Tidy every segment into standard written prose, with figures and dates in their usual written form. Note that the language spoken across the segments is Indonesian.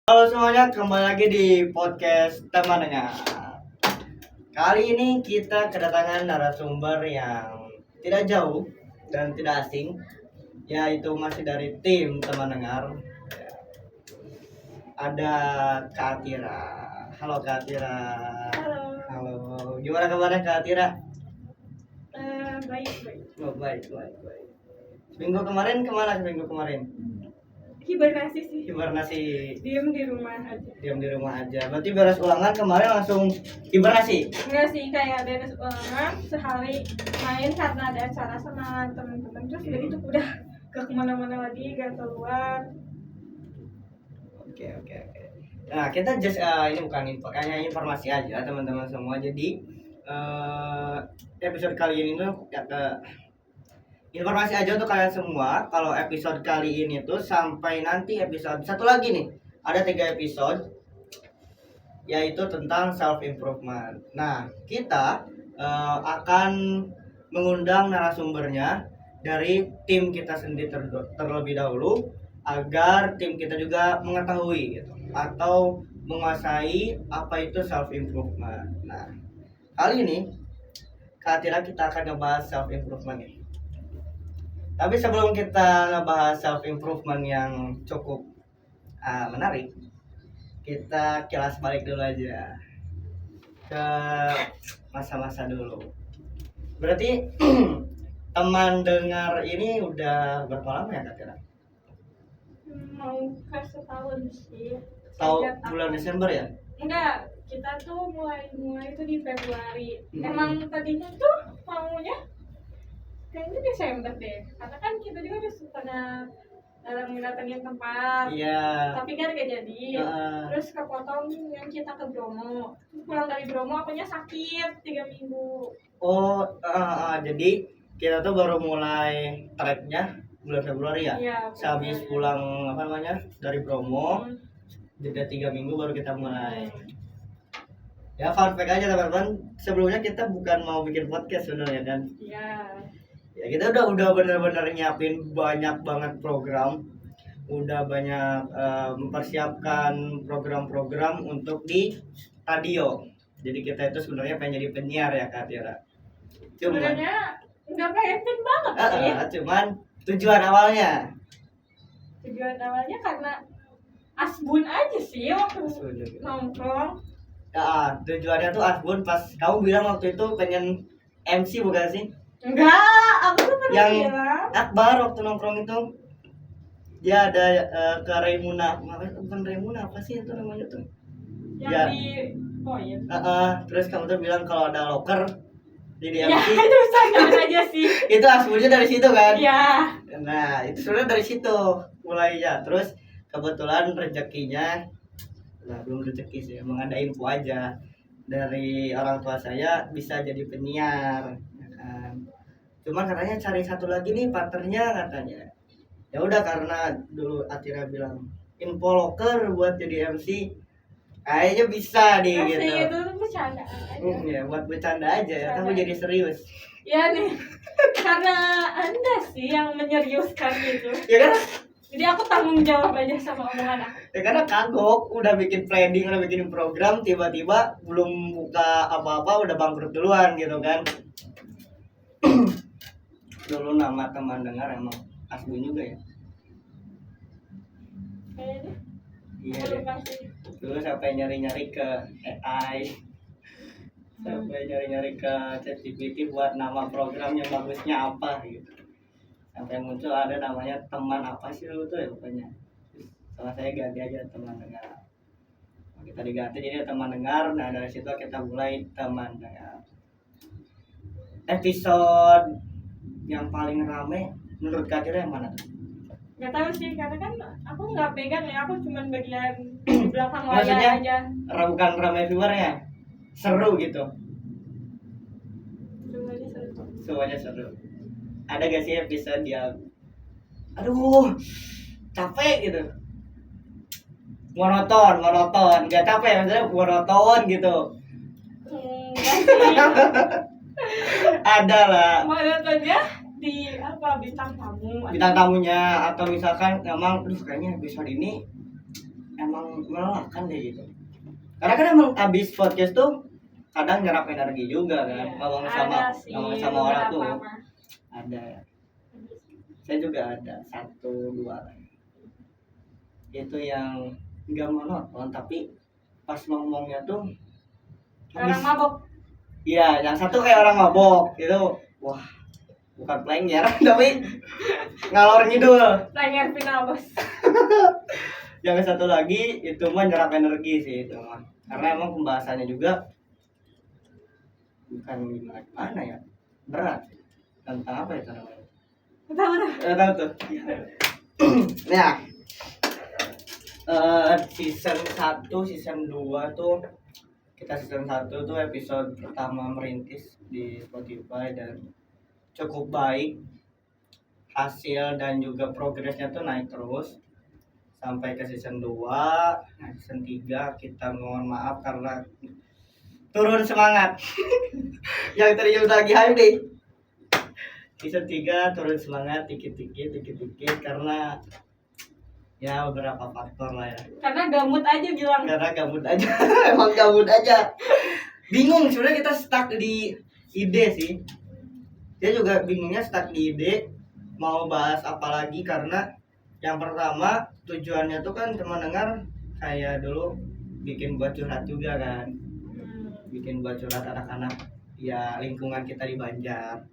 Halo semuanya, kembali lagi di podcast Teman Dengar. Kali ini kita kedatangan narasumber yang tidak jauh dan tidak asing, yaitu masih dari tim Teman Dengar. Ada Kak Atira. Halo Kak Atira. Halo. Halo. Gimana kabarnya Kak Atira? Baik. Oh, baik. Minggu kemarin kemana? Minggu kemarin Hibernasi sih. hibernasi. Diem di rumah aja. Diam di rumah aja. Berarti beres ulangan kemarin langsung hibernasi. Enggak sih, kayak beres ulangan sehari main karena ada acara sama teman-teman. Terus dari itu udah gak kemana-mana lagi, gak keluar. Oke. Nah, kita just ini bukan info, hanya informasi aja teman-teman semua. Jadi episode kali ini tuh informasi aja untuk kalian semua. Kalau episode kali ini tuh sampai nanti episode satu lagi nih. Ada 3 episode yaitu tentang self improvement. Nah, kita akan mengundang narasumbernya dari tim kita sendiri terlebih dahulu agar tim kita juga mengetahui gitu atau menguasai apa itu self improvement. Nah, kali ini Kak Atira kita akan ngebahas self improvement nih. Tapi sebelum kita ngebahas self improvement yang cukup menarik, kita kilas balik dulu aja ke masa-masa dulu. Berarti teman dengar ini udah berapa lama ya Kak Tira? Mau ke setahun sih. Tahu Sejak bulan Desember ya? Enggak, kita tuh mulai itu di Februari. Hmm. Emang tadinya tuh maunya kayaknya Desember deh. Karena kan kita juga udah pernah ngedatengin tempat. Iya. Tapi kan gak jadi. Heeh. Terus kepotong yang kita ke Bromo. Pulang dari Bromo akunya sakit 3 minggu. Oh, jadi kita tuh baru mulai tracknya bulan Februari ya? Iya. Sehabis pulang dari Bromo, Hmm. jeda 3 minggu baru kita mulai. Ya fun fact aja teman-teman, sebelumnya kita bukan mau bikin podcast sebenarnya kan. Iya. Ya kita udah benar-benar nyiapin banyak banget program, udah banyak mempersiapkan program-program untuk di radio. Jadi kita itu sebenarnya pengen jadi penyiar ya Kak Tira. Sebenarnya nggak pengen banget sih. Cuman tujuan awalnya. Tujuan awalnya karena asbun aja sih waktu nongkrong. Tujuannya tuh Asbun pas kamu bilang waktu itu pengen MC bukan sih? Enggak, aku tuh pernah Yang bilang. Akbar waktu nongkrong itu dia ada ke Raimuna, bukan Raimuna, apa sih itu namanya tuh? Yang Ya. di iya. Terus kamu tuh bilang kalau ada loker jadi Ya, MC. itu sadar aja sih. Itu Asbunnya dari situ kan? Iya. Nah, itu sebenarnya dari situ mulainya. Terus kebetulan rezekinya, belum rezeki sih, emang ada info aja dari orang tua saya bisa jadi penyiar, ya kan. Cuman katanya cari satu lagi nih partnernya katanya. Ya udah karena dulu Atira bilang info loker buat jadi MC, kayaknya bisa nih Masih gitu. itu tuh bercanda aja. Ya buat bercanda aja ya, tapi jadi serius. Ya nih, karena Anda sih yang menyeriuskan gitu. Ya kan? Jadi aku tanggung jawab aja sama omongan aku. Ya karena kagok, udah bikin planning, udah bikin program, tiba-tiba belum buka apa-apa udah bangkrut duluan gitu kan. Dulu nama teman dengar emang Asbun juga ya. Kayaknya. Iya Aku deh. lupa sih. Dulu sampai nyari-nyari ke AI, sampai nyari-nyari ke ChatGPT buat nama program yang bagusnya apa gitu. Sampai muncul ada namanya teman apa sih dulu tuh ya pokoknya. Salah saya ganti aja teman dengar. Kita diganti jadi teman dengar. Nah dari situ kita mulai teman dengar. Episode yang paling rame menurut Kak Tira yang mana tuh? Gak tahu sih, karena kan aku nggak pegang ya, aku cuman bagian di belakang Maksudnya? layar aja. Bukan rame viewernya, seru gitu. Semuanya seru. Semuanya seru. Ada gak sih episode yang aduh capek gitu, monoton, gak capek maksudnya monoton gitu. Enggak sih. Ada lah Monotonnya di apa, bintang tamu. bintang tamunya atau misalkan emang kayaknya episode ini emang melelahkan deh gitu. Karena kan emang abis podcast tuh kadang nyerap energi juga kan, Iya, ngomong ada sih sama orang tuh beberapa mah. ada ya. Saya juga ada 1-2 itu yang nggak monoton tapi pas ngomongnya tuh Orang mabok. iya, yang satu kayak orang mabok itu, wah bukan player tapi ngalor ngidul. Player final bos. Yang satu lagi itu mah nyerap energi sih itu mah, karena emang pembahasannya juga bukan gimana ya, berat tentang apa itu namanya, Betul. tahu tuh. Nah, season 1, season 2 tuh kita season 1 tuh episode pertama merintis di Spotify dan cukup baik hasil dan juga progresnya tuh naik terus sampai ke season 2. Nah, season 3 kita mohon maaf karena turun semangat. Yang tadi lagi hype deh. Season 3 turun semangat dikit-dikit karena ya beberapa faktor lah ya. Karena gabut aja bilang. Karena gabut aja. Emang gabut aja. Bingung sebenarnya, kita stuck di ide sih. Dia juga bingungnya stuck di ide mau bahas apa lagi, karena yang pertama tujuannya tuh kan teman dengar kayak dulu bikin buat curhat juga kan, bikin buat curhat anak-anak ya lingkungan kita di Banjar.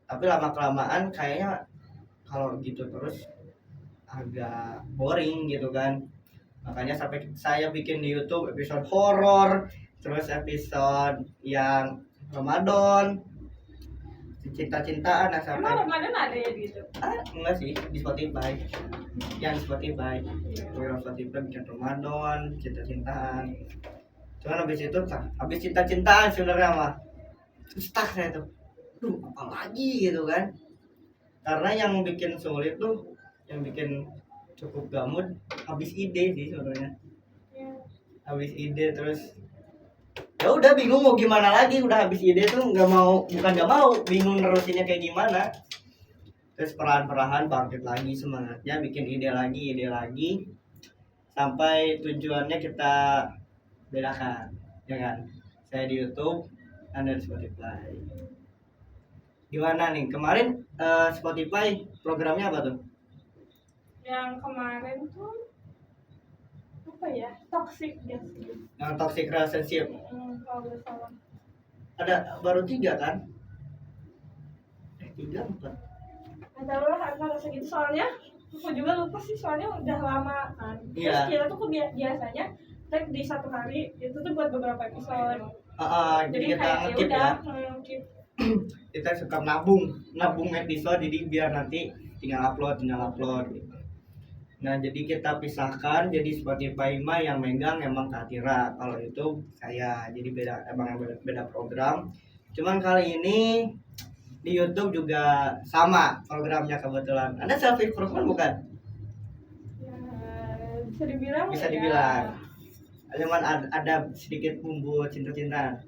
Tapi lama kelamaan kayaknya kalau gitu terus agak boring gitu kan, makanya sampai saya bikin di YouTube episode horor, terus episode yang Ramadan, cinta-cintaan, nah sampai Emang Ramadan ada ya gitu? enggak sih di Spotify, yang di Spotify program Spotify bikin Ramadan, cinta-cintaan. Cuman habis cinta-cintaan sebenarnya mah stuck saya tuh, apa lagi gitu kan. Karena yang bikin sulit tuh, yang bikin cukup gamut habis ide sih sebenarnya. Ya. Habis ide terus ya udah bingung mau gimana lagi, udah habis ide tuh bukan nggak mau, bingung nerusinnya kayak gimana. Terus perlahan-perlahan bangkit lagi semangatnya, bikin ide lagi sampai tujuannya kita bedakan ya kan. Saya di YouTube, Anda di Spotify. Gimana nih kemarin Spotify programnya apa tuh? Yang kemarin tuh apa ya? Toxic guys. Yang toxic relationship. Kalau nggak salah. Ada baru 3 kan? 3, 4. Nggak tahu lah antara segitu, soalnya aku juga lupa sih, soalnya udah lama kan. Terus Iya. kita tuh biasanya tag di satu hari itu tuh buat beberapa episode. Jadi kita kayak ngekip ya. Keep. Kita suka nabung episode, jadi biar nanti tinggal upload gitu. Nah jadi kita pisahkan, jadi Spotify mah yang megang emang Kak Tira, kalau itu saya, jadi beda program. Cuman kali ini di YouTube juga sama programnya kebetulan. Anda self improvement bukan? Ya, bisa dibilang. Bisa ya. dibilang. Cuman ada sedikit bumbu cinta-cintaan.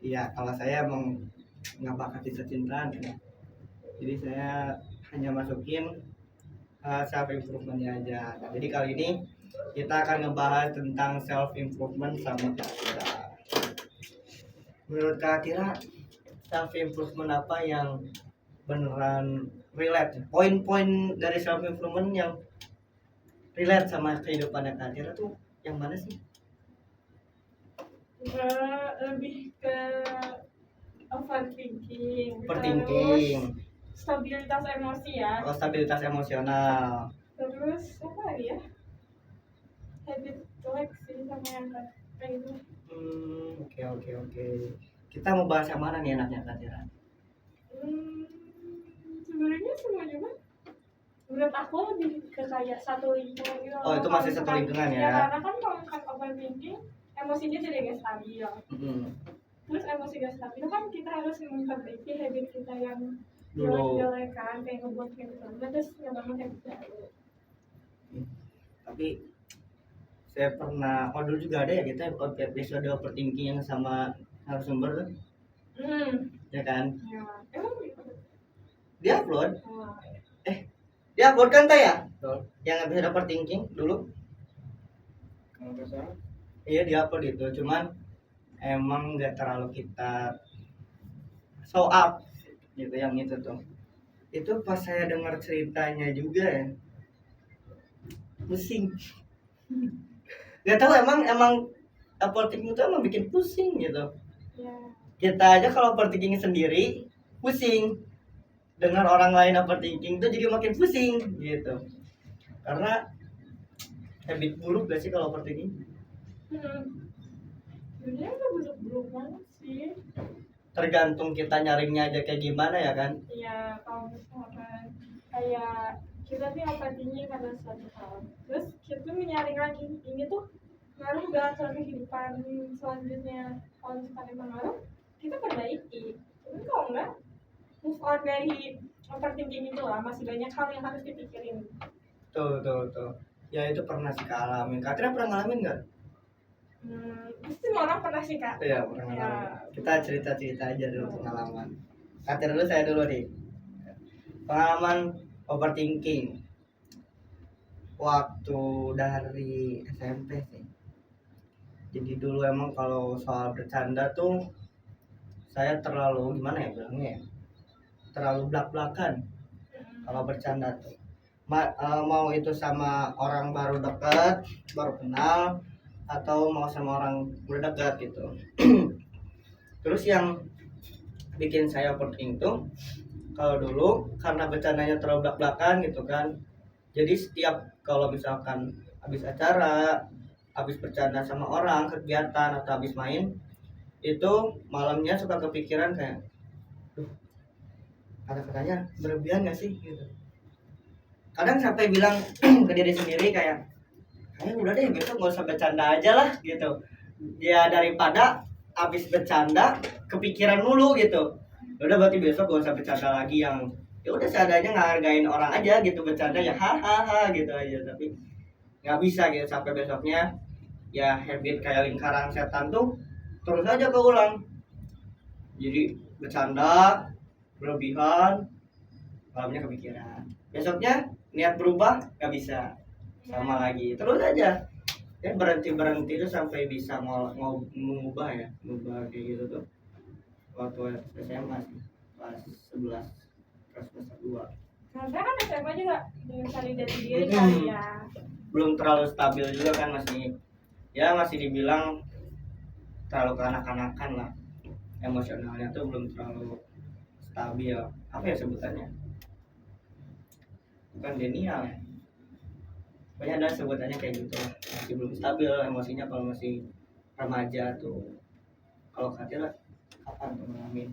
Iya, kalau saya emang nggak bakat cinta-cintaan, jadi saya hanya masukin self improvementnya aja. Nah, jadi kali ini kita akan ngebahas tentang self improvement sama Kak Tira. Menurut Kak Tira, self improvement apa yang beneran relate? Poin-poin dari self improvement yang relate sama kehidupannya Kak Tira tuh yang mana sih? Lebih ke overthinking. Overthinking. Terus stabilitas emosi ya. Oh, stabilitas emosional. Terus apa lagi ya? Habit jelek sih sama yang kayak gitu. Oke. Kita mau bahas yang mana nih enaknya Kak Tira? Sebenarnya semua juga. Menurut aku lebih ke kayak satu lingkungan gitu. Oh, itu masih satu lingkungan ya? Ya karena kan kalau kan overthinking emosinya jadi gak stabil. Terus emosi gak stabil kan kita harus memperbaiki habit kita yang jelek-jelek kan, kayak ngebuat kayak gitu. Terus ngebangun habit baru. Tapi saya pernah, dulu juga ada ya kita episode overthinking yang sama narasumber tuh, ya kan? Ya, emang gitu. Dia upload, Oh, ya. dia upload kan ya? Yang episode overthinking dulu. Iya di-upload itu, cuman emang nggak terlalu kita show up gitu yang itu tuh. Itu pas saya dengar ceritanya juga ya, pusing. Gak tahu emang overthinking itu emang bikin pusing gitu. Ya. Kita aja kalau overthinking sendiri pusing, dengar orang lain overthinking itu jadi makin pusing gitu. Karena habit buruk gak sih kalau overthinking? Sebenarnya nggak buruk-buruk banget sih. Tergantung kita nyaringnya aja kayak gimana ya kan. Iya, kalau misalkan kayak kita nih overthinking karena suatu hal, terus kita menyaring lagi ini tuh ngaruh gak ke kehidupan selanjutnya. Kalau misalkan emang ngaruh, kita perbaiki. Tapi kalau enggak, move on dari overthinking itu lah, masih banyak hal yang harus dipikirin. Tuh. Ya itu pernah sih ngalamin. Katanya pernah ngalamin nggak? Pasti semua orang pernah sih kak. Iya pernah Ya. ngalamin. Kita cerita aja dulu pengalaman. Kata dulu saya dulu nih. Pengalaman overthinking waktu dari SMP sih. Jadi dulu emang kalau soal bercanda tuh saya terlalu gimana ya bilangnya ya, terlalu belak-belakan kalau bercanda tuh. Mau itu sama orang baru dekat, baru kenal, atau mau sama orang udah dekat gitu. Terus yang bikin saya overthinking tuh kalau dulu karena bercandanya terlalu belak-belakan gitu kan. Jadi setiap kalau misalkan habis acara, habis bercanda sama orang, kegiatan atau habis main, itu malamnya suka kepikiran kayak, duh, kata-katanya berlebihan gak sih gitu. Kadang sampai bilang ke diri sendiri kayak udah deh besok nggak usah bercanda aja lah gitu. Ya daripada habis bercanda kepikiran mulu gitu. Udah berarti besok gak usah bercanda lagi, yang ya udah seadanya ngehargain orang aja gitu, bercanda ya hahaha gitu aja. Tapi nggak bisa gitu, sampai besoknya ya habit kayak lingkaran setan tuh terus aja keulang. Jadi bercanda berlebihan, malamnya kepikiran, besoknya niat berubah nggak bisa, sama lagi terus aja. Ya berhenti itu sampai bisa mengubah kayak gitu tuh waktu SMA sih, kelas 11 kelas 2. Karena kan SMA juga mencari jati diri kali ya. Belum terlalu stabil juga kan, masih dibilang terlalu kekanak-kanakan lah, emosionalnya tuh belum terlalu stabil. Apa ya sebutannya, bukan denial ya, banyak ada sebutannya kayak gitu, masih belum stabil emosinya kalau masih remaja tuh. Kalau Katira kapan tuh ngalamin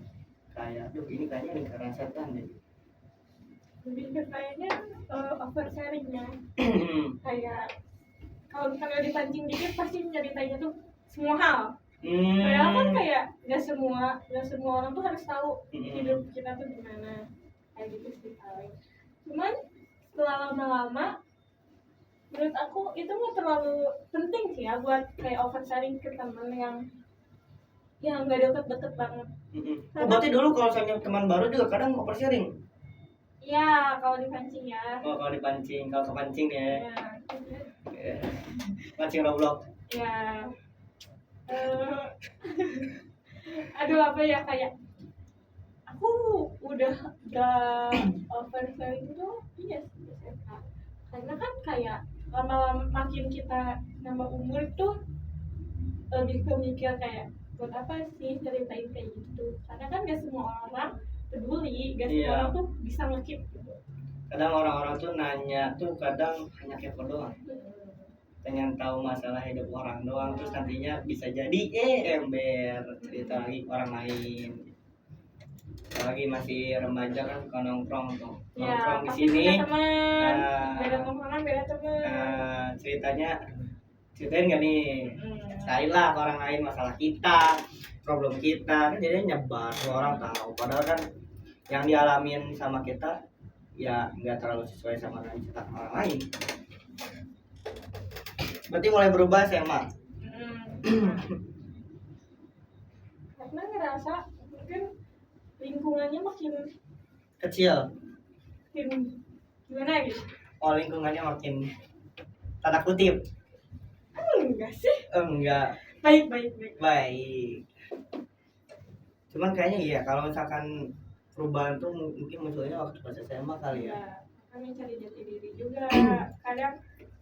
kayak ini kayaknya lingkaran setan deh? Lebih ke kayaknya oversharingnya. Kayak kalau misalnya dipancing dikit pasti nyeritainnya tuh semua hal. Padahal kan kayak nggak semua orang tuh harus tahu hidup kita tuh gimana, kayak gitu sih paling. Cuman setelah lama-lama menurut aku itu nggak terlalu penting sih ya buat kayak oversharing ke teman yang nggak deket-deket banget. Berarti dulu kalau saya teman baru juga kadang oversharing? Iya, kalau dipancing ya. Kalau dipancing, kalau kepancing ya. Ya. Pancing Roblox. Ya. Aduh apa ya, kayak aku udah gak oversharing itu iya sih SMA. Karena kan kayak lama-lama makin kita nambah umur tuh lebih mikir kayak buat apa sih ceritain kayak gitu. Karena kan gak semua orang peduli, gak semua orang tuh bisa nge-keep gitu. Kadang orang-orang tuh nanya tuh kadang hanya kepo doang, pengen tahu masalah hidup orang doang, terus nantinya bisa jadi ember cerita lagi orang lain. Lagi masih remaja kan suka nongkrong Ya, di sini, beda tongkrongan, beda teman. Ceritain nggak nih, ceritain lah ke orang lain masalah kita, problem kita, kan jadinya nyebar, orang tahu. Padahal kan yang dialamin sama kita ya nggak terlalu sesuai sama cerita orang lain. Berarti mulai berubah SMA. Karena ngerasa mungkin lingkungannya makin kecil. Gimana gitu? Oh, lingkungannya makin tanda kutip. enggak sih? Enggak. Baik. Cuman kayaknya iya kalau misalkan perubahan tuh mungkin munculnya waktu pas SMA kali ya. Ya, kan mencari jati diri juga. Kadang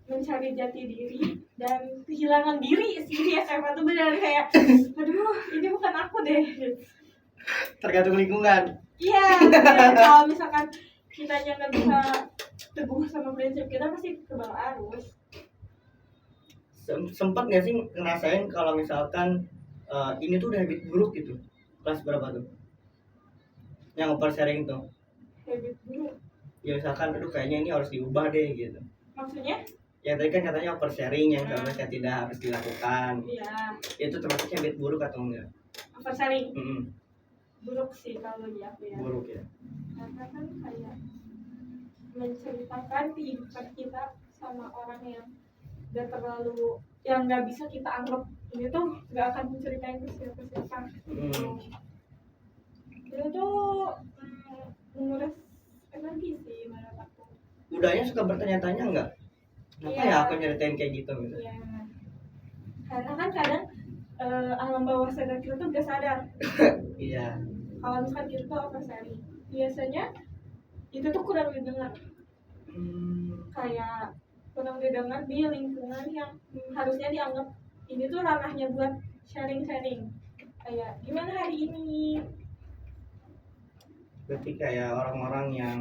mencari jati diri dan kehilangan diri sih di SMA tuh benar kayak aduh ini bukan aku deh. Tergantung lingkungan. Iya, kalau misalkan kitanya nggak bisa teguh sama prinsip kita pasti kebal arus. Sempet nggak sih ngerasain kalau misalkan ini tuh udah habit buruk gitu? Kelas berapa tuh? Yang oversharing tuh? Habit buruk. Ya misalkan, aduh kayaknya ini harus diubah deh gitu. Maksudnya? Ya tadi kan katanya oversharing yang seharusnya tidak harus dilakukan. Iya. Itu termasuk habit buruk atau enggak? Oversharing. Buruk sih kalau di aku ya. Buruk ya. Karena kan kayak menceritakan kehidupan kita sama orang yang udah terlalu yang nggak bisa kita anggap ini tuh nggak akan menceritain ke siapa-siapa. Itu tuh menguras energi sih menurut aku. Udahnya suka bertanya-tanya enggak? Kenapa ya aku nyeritain kayak gitu gitu? Iya. Karena kan kadang alam bawah sadar kita tuh gak sadar. Iya. Kalau misalkan kita tuh oversharing, biasanya itu tuh kurang didengar. Kayak kurang didengar di lingkungan yang harusnya dianggap ini tuh ranahnya buat sharing-sharing. Kayak gimana hari ini? Berarti kayak orang-orang yang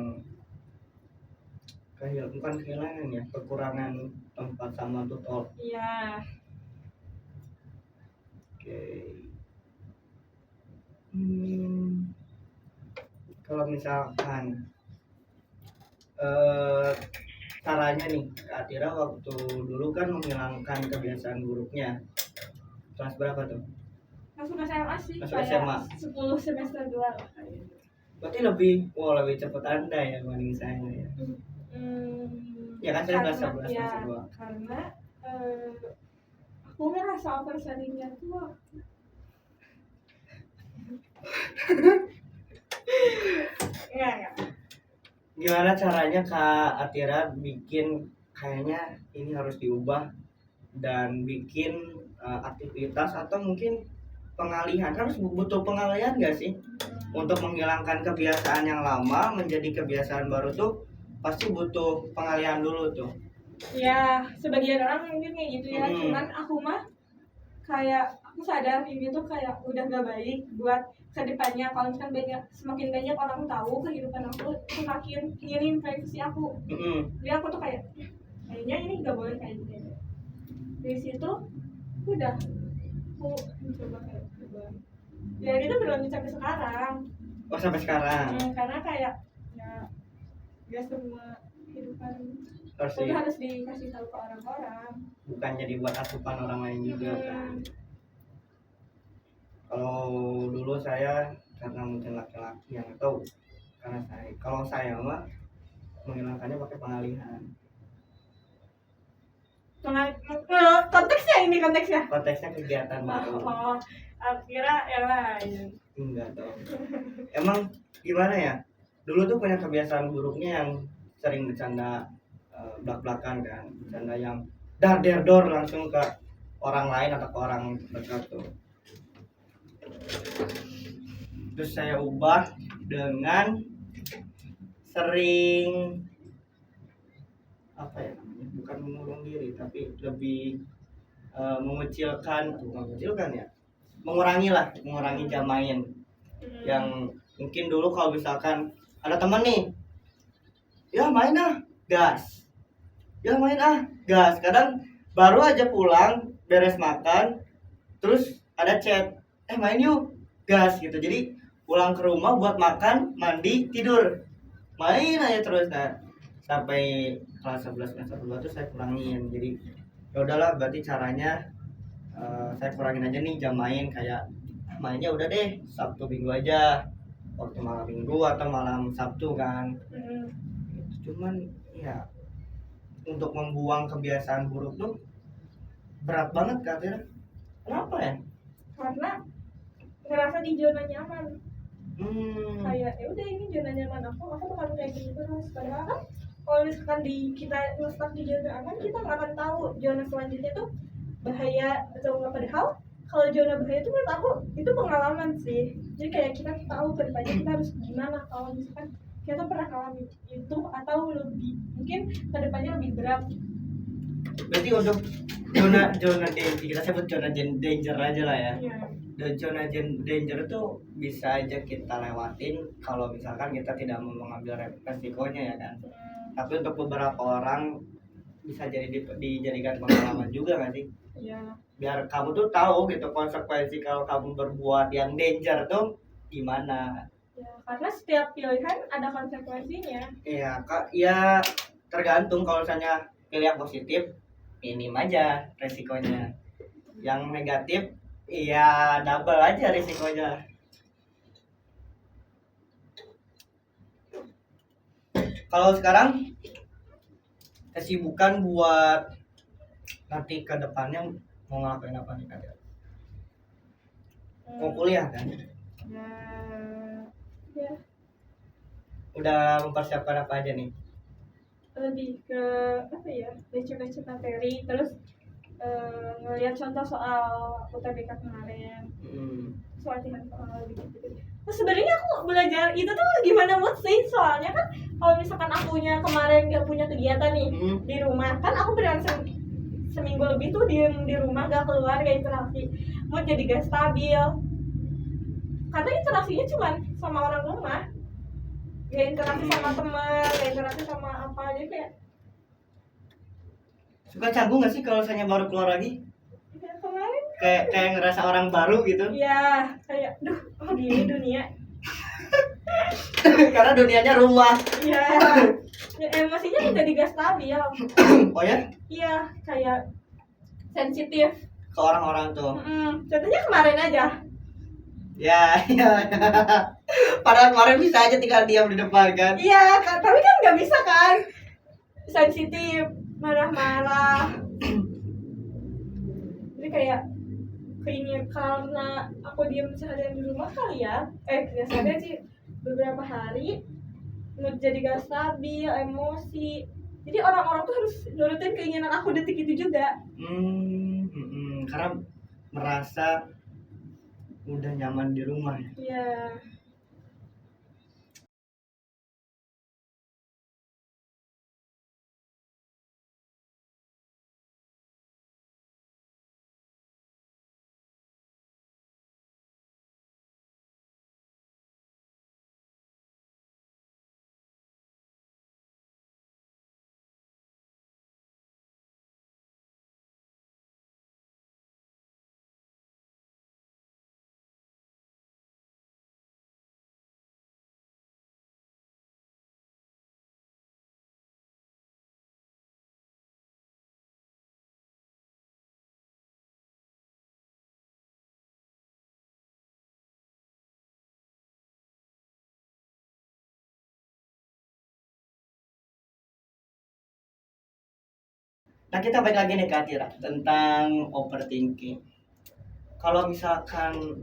bukan kehilangan ya, kekurangan tempat sama tutor. Iya. Oke. Kalau misalkan caranya nih, Kak Atira waktu dulu kan menghilangkan kebiasaan buruknya. Kelas berapa tuh? Masuk SMA sih. Masuk SMA. 10 semester 2 lah kayaknya. Berarti lebih cepat Anda ya dibanding saya ya. Ya kan saya kelas 11 ya, masih 2. Karena aku ngerasa oversharingnya tuh enggak. Gimana caranya Kak Atira bikin kayaknya ini harus diubah dan bikin aktivitas atau mungkin pengalihan, harus butuh pengalihan nggak sih untuk menghilangkan kebiasaan yang lama menjadi kebiasaan baru tuh pasti butuh pengalihan dulu tuh. Ya sebagian orang mungkin kayak gitu ya, cuman aku mah kayak aku sadar ini tuh kayak udah gak baik buat kedepannya. Kalau misalkan semakin banyak orang tahu kehidupan aku, semakin ingin privasi aku. Jadi aku tuh kayaknya ini gak boleh kayak gitu. Dari situ udah aku mencoba kayak berubah. Dan itu berlanjut sampai sekarang. Oh sampai sekarang. Karena kayak ya gak semua kehidupan harus dikasih tahu ke orang-orang. Bukannya dibuat asupan orang lain juga kan. Kalau dulu saya karena mungkin laki-laki yang tahu, karena saya mah menghilangkannya pakai pengalihan. Konteksnya kegiatan baru. Akhirnya yang lain. Enggak dong. Emang gimana ya? Dulu tuh punya kebiasaan buruknya yang sering bercanda belak-belakan kan, bercanda yang dar-der-dor langsung ke orang lain atau ke orang terdekat tuh. Terus saya ubah dengan sering apa ya namanya, bukan mengurung diri tapi lebih mengurangi jam main. Yang mungkin dulu kalau misalkan ada teman nih, ya main gas, kadang baru aja pulang beres makan terus ada chat, main yuk, gas gitu. Jadi pulang ke rumah buat makan, mandi, tidur, main aja terus. Nah sampai kelas 11 semester 2 tuh saya kurangin. Jadi ya udahlah, berarti caranya saya kurangin aja nih jam main, kayak mainnya udah deh Sabtu Minggu aja, waktu malam Minggu atau malam Sabtu kan. Cuman ya untuk membuang kebiasaan buruk tuh berat banget Kak Tira. Kenapa ya? Karena ngerasa di zona nyaman. Kayak ya udah ini zona nyaman aku bakal kayak gini terus. Padahal kan kalau misalkan kita nge-stuck di zona aman, kita nggak akan tahu zona selanjutnya tuh bahaya atau nggak, padahal kalau zona bahaya itu menurut aku itu pengalaman sih. Jadi kayak kita tahu ke depannya kita harus gimana kalau misalkan kita pernah ngalamin itu atau lebih mungkin ke depannya lebih berat. Berarti untuk zona danger, kita sebut zona danger aja lah ya. Iya. Dan zona danger itu bisa aja kita lewatin kalau misalkan kita tidak mau mengambil resikonya ya kan. Tapi untuk beberapa orang bisa jadi dijadikan pengalaman juga nggak sih? Iya. Biar kamu tuh tahu gitu konsekuensi kalau kamu berbuat yang danger tuh gimana. Ya, karena setiap pilihan ada konsekuensinya. Iya kak, ya tergantung. Kalau misalnya pilih yang positif minim aja resikonya, yang negatif iya double aja risikonya. Kalau sekarang kesibukan buat nanti ke depannya mau ngelakuin apa nih kak? Mau kuliah kan? Ya, Udah mempersiapkan apa aja nih? lebih ke apa ya, baca-baca materi, terus ngeliat contoh soal UTBK kemarin, latihan soal gitu. Terus sebenarnya aku belajar itu tuh gimana mood sih, soalnya kan kalau misalkan akunya kemarin gak punya kegiatan nih di rumah, kan aku beneran seminggu lebih tuh diem di rumah, gak keluar, gak interaksi, mood jadi gak stabil karena interaksinya cuma sama orang rumah, gak interaksi sama teman, gak interaksi sama apa, jadi kayak suka canggung gak sih kalau misalnya baru keluar lagi? ya, kemarin Kayak ngerasa orang baru gitu. ya kayak duh, oh gini dunia. Karena dunianya rumah. Iya. Ya, emosinya juga gak stabil. Oh ya? Iya, kayak sensitif Ke orang-orang tuh. Contohnya kemarin aja. Ya. Padahal kemarin bisa aja tinggal diam di depan kan. Iya, tapi kan nggak bisa kan. Sensitif, marah-marah. Jadi kayak keinginan karena aku diam seharian di rumah kali ya. Nggak sadar sih, beberapa hari mood jadi gak stabil, emosi. Jadi orang-orang tuh harus nurutin keinginan aku detik itu juga. Karena merasa udah nyaman di rumah. Iya. Nah kita balik lagi nih Kak Tira tentang overthinking. Kalau misalkan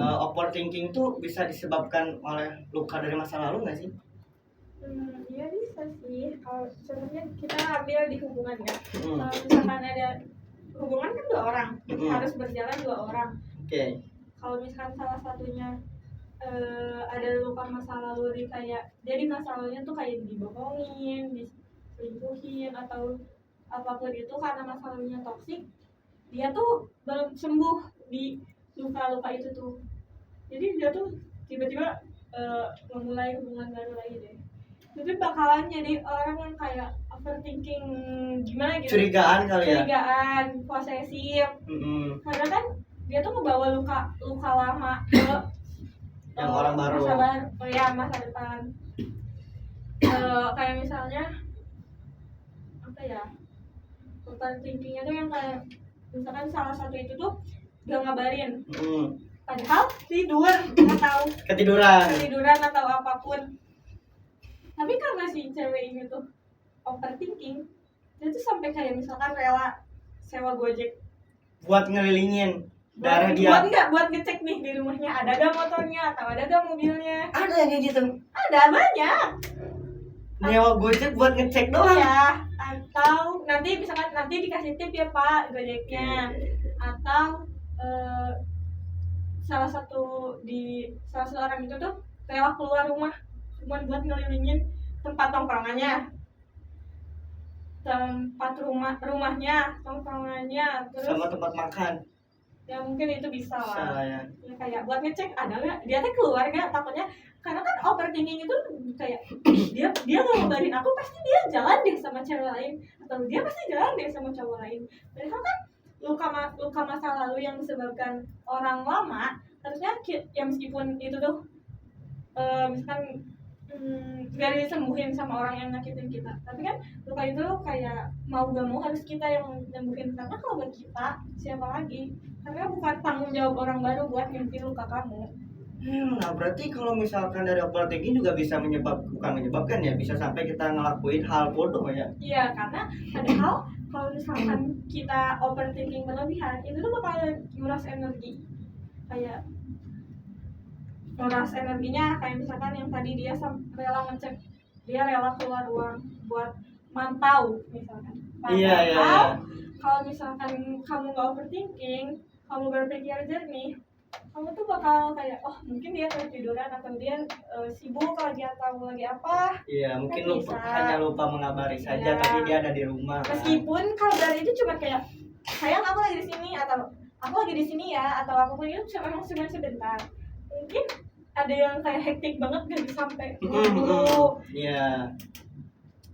overthinking itu bisa disebabkan oleh luka dari masa lalu nggak sih? Iya bisa sih. Kalau contohnya kita ambil di hubungan ya. Kalau misalkan ada hubungan kan 2 orang, harus berjalan 2 orang. Oke. Kalau misalkan salah satunya ada luka masa lalu di kayak, jadi masa lalunya tuh kayak dibohongin, diselingkuhin atau apapun itu karena masa lalunya toksik, dia tuh belum sembuh di luka-luka itu tuh. Jadi dia tuh tiba-tiba memulai hubungan baru lagi deh. Itu bakalan jadi orang yang kayak overthinking gimana gitu. Curigaan kali ya. Curigaan, posesif. Karena kan dia tuh ngebawa luka lama ke yang orang baru. Masa depan. Kayak misalnya apa ya? Overthinkingnya tuh yang kayak misalkan salah satu itu tuh gak ngabarin. Padahal tidur atau ketiduran atau apapun. Tapi karena si cewek ini tuh overthinking, dia tuh sampai kayak misalkan rela sewa Gojek buat ngelilingin darah dia. Buat ngecek nih di rumahnya ada gak motornya atau ada gak mobilnya. Ada yang kayak gitu. Ada banyak. nyewa Gojek buat ngecek doang. Iya, atau nanti misalkan nanti dikasih tip ya Pak Gojeknya, atau salah satu orang itu tuh rela keluar rumah cuma buat ngelilingin tempat tongkrongannya, rumahnya, tongkrongannya, terus sama tempat makan. Ya mungkin itu bisa lah. Ya. Ya, kayak buat ngecek ada nggak dia tuh keluar nggak, takutnya karena kan overthinking itu kayak dia nggak ngabarin aku, pasti dia jalan deh sama cewek lain, atau dia pasti jalan deh sama cowok lain. Padahal kan luka masa lalu yang disebabkan orang lama harusnya ya meskipun itu tuh misalkan gak disembuhin sama orang yang nyakitin kita, tapi kan luka itu kayak mau gak mau harus kita yang nyembuhin, karena kalau buat kita siapa lagi, karena bukan tanggung jawab orang baru buat nyembuhin luka kamu. Nah berarti kalau misalkan dari overthinking juga bisa bukan menyebabkan ya, bisa sampai kita ngelakuin hal bodoh ya. Iya, karena padahal kalau misalkan kita overthinking berlebihan itu tuh bakal nguras energi, kayak nguras energinya, kayak misalkan yang tadi dia rela ngecek, dia rela keluar uang buat mantau misalkan. Iya. Kalau misalkan kamu gak overthinking, kamu berpikir jernih, kamu tuh bakal kayak mungkin dia ketiduran atau dia sibuk lagi atau lagi apa. Iya, mungkin kan hanya lupa mengabari saja, tapi dia ada di rumah. Meskipun kabar itu cuma kayak sayang aku lagi di sini, atau aku lagi di sini ya, atau apapun itu cuma sebentar. Mungkin ada yang kayak hektik banget gak bisa sampai dulu. Iya.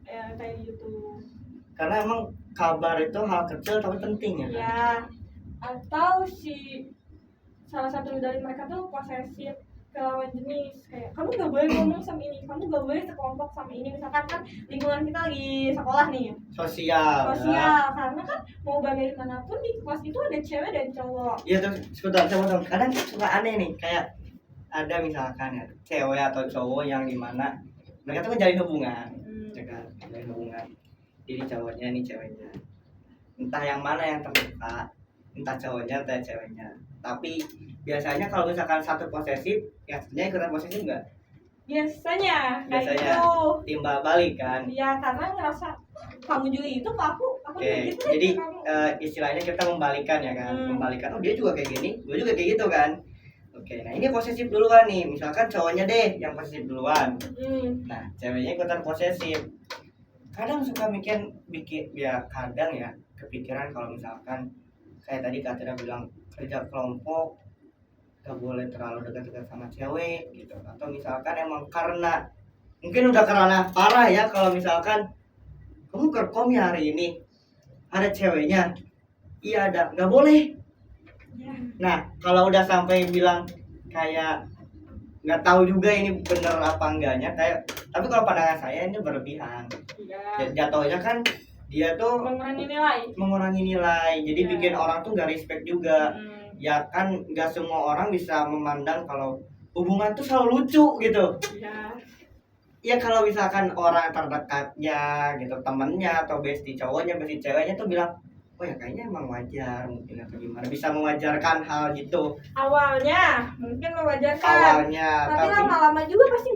Ya kayak gitu. Karena emang kabar itu hal kecil tapi penting ya. Iya. Atau salah satu dari mereka tuh posesif ke lawan jenis, kayak kamu gak boleh ngomong sama ini, kamu gak boleh sekelompok sama ini, misalkan kan lingkungan kita lagi sekolah nih, sosial ya. Karena kan mau bagaimanapun di kelas itu ada cewek dan cowok. Iya tuh, sebentar, kadang suka aneh nih, kayak ada misalkan ya cewek atau cowok yang dimana mereka tuh menjalin hubungan, ya kan, menjalin hubungan, ini cowoknya ini ceweknya, entah yang mana yang terbuka, entah cowoknya entah ceweknya. Tapi biasanya kalau misalkan satu posesif, ya sebenarnya ikutan posesif enggak? Biasanya gitu. Timbal balik kan? Iya, karena ngerasa kamu juga itu ke aku gitu. Jadi istilahnya kita membalikan ya kan? Membalikan, dia juga kayak gini, gue juga kayak gitu kan? Oke, nah ini posesif duluan nih, misalkan cowoknya deh yang posesif duluan. Nah, ceweknya ikutan posesif. Kadang suka bikin ya kadang ya kepikiran kalau misalkan kayak tadi Katrina bilang kerja kelompok gak boleh terlalu dekat-dekat sama cewek gitu, atau misalkan emang karena mungkin udah karena parah ya, kalau misalkan kamu kerkom ya hari ini ada ceweknya, iya ada, gak boleh. Nah kalau udah sampai bilang kayak nggak tahu juga ini bener apa enggaknya, kayak tapi kalau pandangan saya ini berlebihan. Jatuhnya kan dia tuh mengurangi nilai, jadi bikin orang tuh gak respect juga. Ya kan nggak semua orang bisa memandang kalau hubungan tuh selalu lucu gitu. Ya kalau misalkan orang terdekatnya gitu, temennya atau bestie cowoknya, bestie ceweknya tuh bilang, oh ya kayaknya emang wajar mungkin, atau gimana, bisa mewajarkan hal gitu. Awalnya mungkin mewajarkan. Tapi lama-lama juga pasti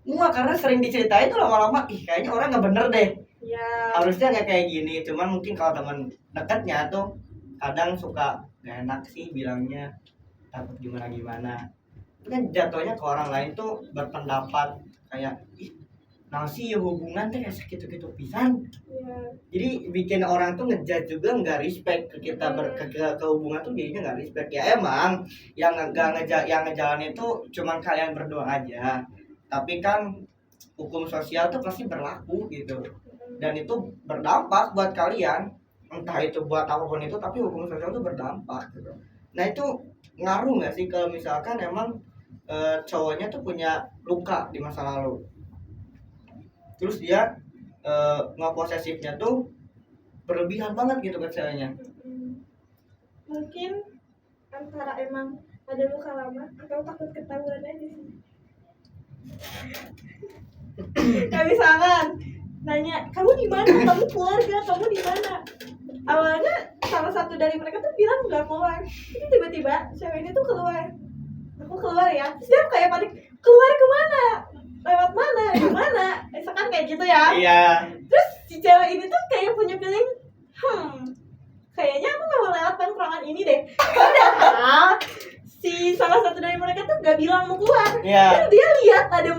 muak karena sering diceritain tuh lama-lama, kayaknya orang nggak bener deh. Ya. Harusnya nggak kayak gini, cuman mungkin kalau teman dekatnya tuh kadang suka gak enak sih bilangnya, takut gimana. Itu kan jatuhnya ke orang lain tuh berpendapat kayak nasi ya hubungan tuh kayak segitu-gitu pisan. Jadi bikin orang tuh ngejudge juga, nggak respect ke kita ke hubungan tuh, jadinya nggak respect. Ya emang yang ngejalanin itu cuman kalian berdua aja, tapi kan hukum sosial tuh pasti berlaku gitu, dan itu berdampak buat kalian, entah itu buat apapun itu, tapi hukum sosial itu berdampak gitu. Nah itu ngaruh nggak sih kalau misalkan emang cowoknya tuh punya luka di masa lalu, terus dia ngeposesifnya tuh berlebihan banget gitu ke ceweknya? Mungkin antara emang ada luka lama atau takut ketahuan aja sih. Kayak misalkan nanya, kamu di mana, kamu keluarga, kamu di mana? Awalnya salah satu dari mereka tuh bilang nggak keluar, tapi tiba-tiba cewek ini tuh keluar. Aku keluar ya, terus dia kayak panik, keluar kemana? lewat mana, gimana, misalkan kayak gitu ya. Iya. Terus si cewek ini tuh kayak punya feeling, kayaknya aku gak mau lewat tongkrongan ini deh. Padahal si salah satu dari mereka tuh gak bilang mau keluar. Iya. Dan dia lihat ada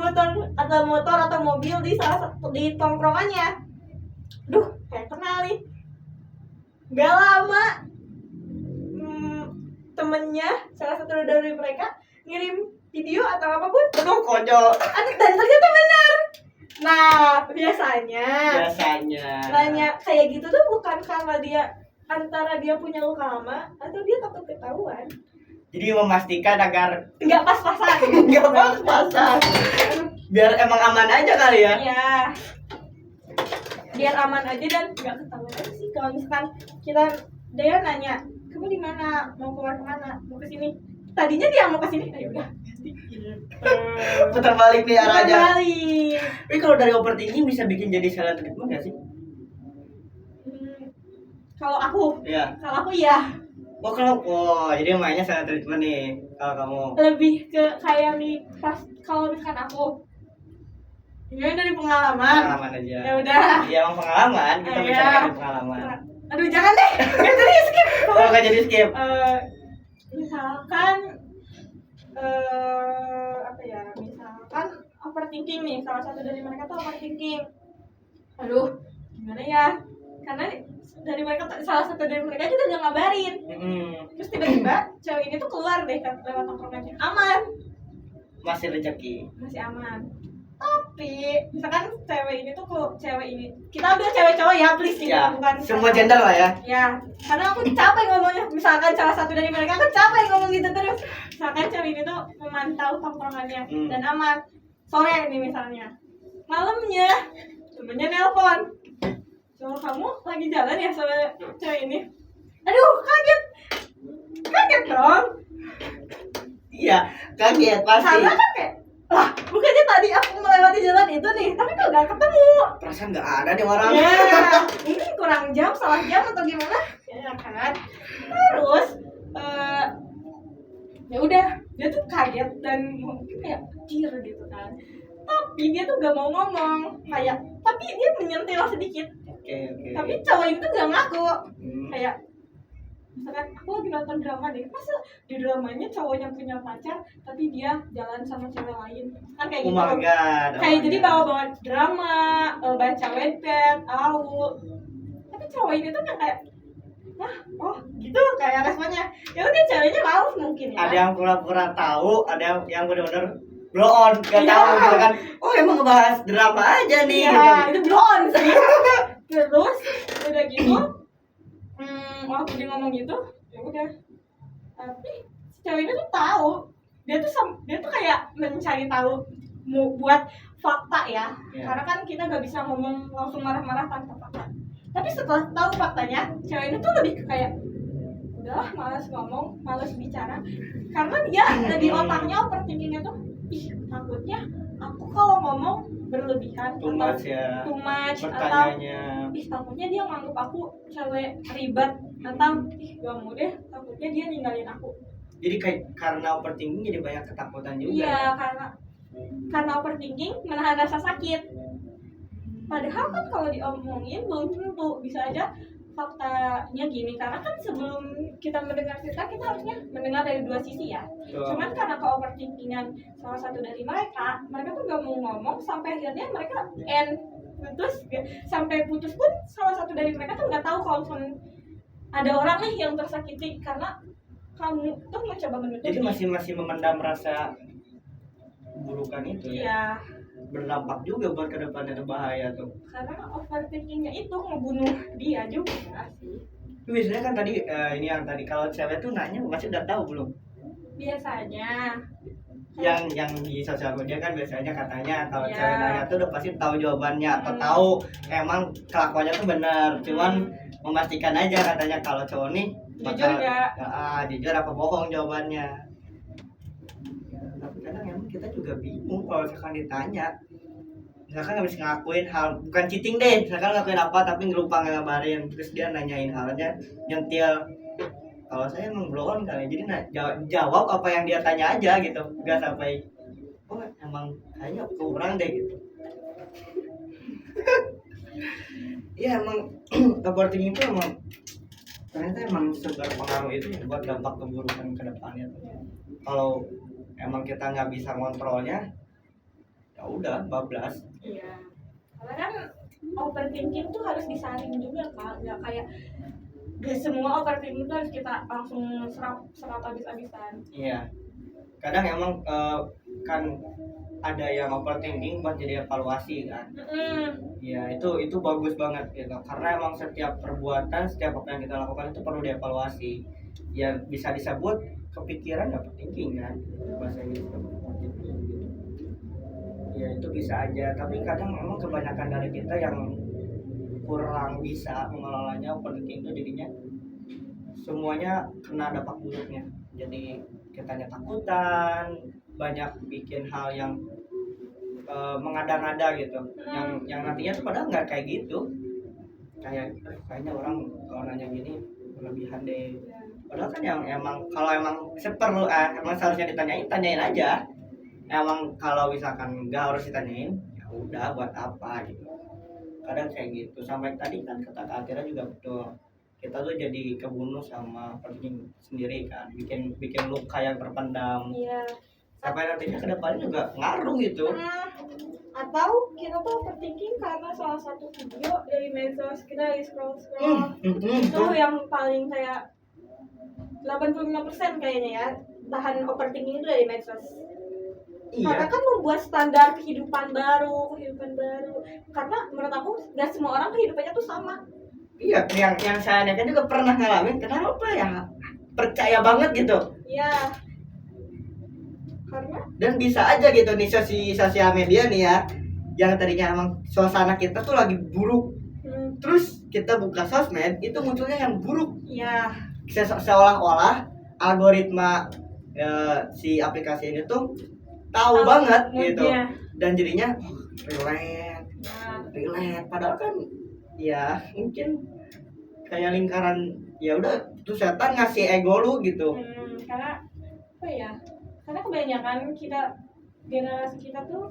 motor atau mobil di salah satu di tongkrongannya. Duh, kayak kenal nih. Gak lama temennya salah satu dari mereka ngirim video atau apapun. Aduh, konyol. Dan ternyata benar. Nah, biasanya nanya kayak gitu tuh bukan karena dia antara dia punya luka lama atau dia takut ketahuan. Jadi memastikan agar Nggak pas-pasan. nggak pas-pasan. Biar emang aman aja kali ya. Iya. Biar aman aja dan nggak ketahuan aja sih. Kalau misalkan dia nanya, kamu di mana? Mau keluar kemana? Mau ke sini? Tadinya dia mau ke sini, ya udah. Putar balik nih arahnya. Balik. Tapi kalau dari overthinking bisa bikin jadi silent treatment nggak sih? Kalau aku Iya. ya. Jadi mainnya silent treatment nih kalau kamu. Lebih ke kayak nih pas kalau misalkan aku ini dari pengalaman Aja. ya udah. Iya, emang pengalaman, kita Iya. bicara dari pengalaman. Aduh jangan deh, nggak jadi skip. Nggak jadi skip. Misalkan misalkan overthinking nih, salah satu dari mereka tuh overthinking. Aduh gimana ya, karena dari mereka salah satu dari mereka juga udah ngabarin. Terus tiba-tiba cewek ini tuh keluar deh lewat tongkrongannya, aman, Masih rezeki. masih aman. Tapi misalkan cewek ini kita ambil cewek cowok ya please, Ya, bukan semua gender lah ya. ya, karena aku capek ngomongnya. Misalkan salah satu dari mereka kan capek ngomong gitu terus. Misalkan cewek ini tuh memantau tongkrongannya dan aman. Sore ini misalnya, malamnya temennya nelpon, cowok kamu lagi jalan ya sama cewek ini. Aduh kaget dong. Iya, kaget pasti. Karena kan kayak, lah bukannya tadi aku melewati jalan itu nih, tapi kok gak ketemu. Perasaan nggak ada nih orang. Ya, ini kurang jam, salah jam atau gimana? Ya kan. Terus ya udah, dia tuh kaget dan mungkin kayak anjir gitu kan. Tapi dia tuh gak mau ngomong, tapi dia menyentil sedikit. Oke. Tapi cowok itu tuh gak ngaku. Kayak misalkan aku lagi nonton drama deh, masa di dramanya cowoknya punya pacar tapi dia jalan sama cewek lain, kan kayak gitu. Oh my God. Kayak jadi bawa drama, baca webpad, tapi cowok ini tuh yang kayak gitu kayak responnya. Ya udah ceweknya males mungkin ya. Ada yang pura-pura tahu, ada yang benar-benar blow on, nggak tahu gitu kan. Oh, emang ngebahas drama aja nih. Iya, gitu. itu blow on sih. Terus udah gitu, waktu dia ngomong gitu, ya udah. Tapi si cewek ini tuh tahu, dia tuh kayak mencari tahu mau buat fakta ya. Karena kan kita nggak bisa ngomong langsung marah-marah tanpa fakta. Tapi setelah tahu faktanya, cewek ini tuh lebih ke kayak udahlah, malas ngomong, malas bicara. Karena dia di otaknya overthinkingnya tuh, takutnya aku kalau ngomong berlebihan Too much ya. atau takutnya dia nganggep aku cewek ribet atau gak mau deh, takutnya dia ninggalin aku. Jadi kayak karena overthinking jadi banyak ketakutan juga. Iya, karena overthinking menahan rasa sakit. Padahal kan kalau diomongin belum tentu, bisa aja faktanya gini. Karena kan sebelum kita mendengar cerita, kita harusnya mendengar dari dua sisi ya. Cuman karena ke-overthinkingan salah satu dari mereka tuh gak mau ngomong sampai akhirnya mereka sampai putus pun salah satu dari mereka tuh gak tahu kalau ada orang nih yang tersakiti karena kamu tuh mencoba menutupi. Jadi masih memendam rasa keburukan itu ya. Iya. Berdampak juga buat kedepannya, bahaya tuh. Karena overthinkingnya itu ngebunuh dia juga sih. Biasanya kan tadi ini yang tadi kalau cewek tuh nanya masih udah tahu belum? Biasanya. Yang di sosial media kan biasanya katanya kalau Ya. cewek nanya tuh udah pasti tahu jawabannya atau tahu emang kelakuannya tuh benar. Cuman memastikan aja katanya kalau cowok nih Jujur nggak? Jujur apa bohong jawabannya. Tapi kadang emang kita juga bingung kalau misalkan ditanya, misalkan habis ngakuin hal bukan cheating deh, misalkan ngakuin apa tapi lupa ngabarin, terus dia nanyain halnya nyentil. Kalau saya emang blow on kali, jadi jawab apa yang dia tanya aja gitu, nggak sampai emang kayaknya kurang deh gitu. Ya emang overthinking itu emang ternyata emang seberpengaruh itu ya buat dampak keburukan ke depannya tuh. Kalau emang kita nggak bisa ngontrolnya, ya udah bablas. Iya. Karena kan overthinking tuh harus disaring juga Kak, nggak kayak gak semua overthinking tuh harus kita langsung serap habis-habisan. Iya. Kadang emang kan ada yang overthinking buat jadi evaluasi kan. Ya itu bagus banget gitu. Karena emang setiap perbuatan, setiap apa yang kita lakukan itu perlu dievaluasi. Ya bisa disebut kepikiran overthinking kan. Bahasa Inggris overthinking gitu. Ya itu bisa aja. Tapi kadang emang kebanyakan dari kita yang kurang bisa mengelolanya overthinking itu jadinya semuanya kena dampak buruknya. Jadi kitanya takutan, banyak bikin hal yang mengada-ngada gitu, yang nantinya tuh padahal nggak kayak gitu, kayaknya orang kalau nanya gini berlebihan deh, padahal kan yang emang kalau emang emang seharusnya tanyain aja, emang kalau misalkan nggak harus ditanyain ya udah buat apa gitu, kadang kayak gitu. Sampai tadi kan kata Kak Atira juga betul, kita tuh jadi kebunuh sama overthinking sendiri kan, bikin luka yang terpendam. Iya. Sampai nantinya ke depannya juga ngaruh gitu. Atau kita tuh overthinking karena salah satu video dari medsos, kita lagi scroll itu yang paling kayak 85% kayaknya ya bahan overthinking itu dari medsos. Iya. Karena kan membuat standar kehidupan baru. Karena menurut aku gak semua orang kehidupannya tuh sama. Iya, yang saya kan juga pernah ngalamin. Kenapa ya percaya banget gitu? Iya. Karena dan bisa aja gitu nih sosial media nih ya, yang tadinya emang suasana kita tuh lagi buruk, terus kita buka sosmed itu munculnya yang buruk. Iya. Seolah-olah algoritma si aplikasi ini tuh tahu banget gitu, dan jadinya relate padahal kan ya mungkin kayak lingkaran, ya udah tuh setan ngasih ego lu gitu. Karena apa ya, karena kebanyakan generasi kita tuh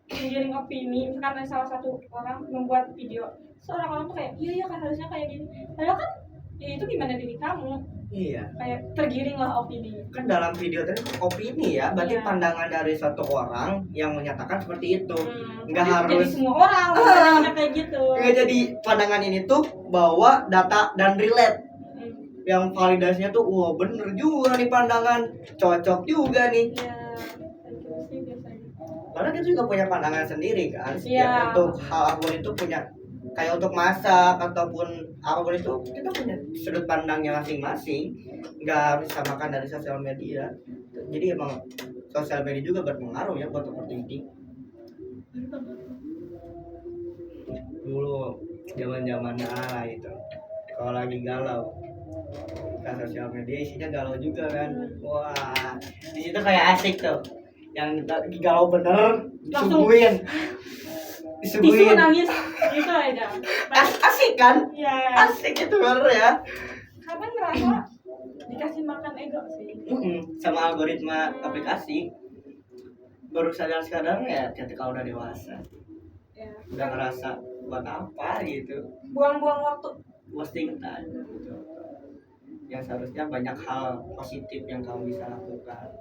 menggiring opini. Misalkan salah satu orang membuat video, seorang orang tuh kayak iya kan harusnya kayak gini, padahal kan ya itu gimana diri kamu. Iya, kayak tergiring lah opini. Kan dalam video tadi opini ya, berarti pandangan dari satu orang yang menyatakan seperti itu. Nggak harus jadi semua orang kayak gitu. Nggak jadi pandangan ini tuh bawa data dan relate. Yang validasinya tuh wah bener juga nih pandangan, cocok juga nih. Iya, itu sih biasanya. Karena kita juga punya pandangan sendiri kan. Setiap untuk hal apapun itu punya, kayak untuk masak ataupun apapun itu kita punya sudut pandangnya masing-masing, nggak harus samakan dari sosial media. Jadi emang sosial media juga berpengaruh ya buat overthinking. Dulu zaman itu kalau lagi galau buka sosial media isinya galau juga kan, wah di situ kayak asik tuh, yang lagi galau bener disuguhin tisu nangis gitu aja. Asik kan? Iya. Asik itu bener ya. Karena ngerasa dikasih makan ego sih. Sama algoritma aplikasi. Baru sadar ya ketika udah dewasa. Ya. Udah ngerasa buat apa gitu. Buang-buang waktu. Wasting time gitu. Yang seharusnya banyak hal positif yang kamu bisa lakukan.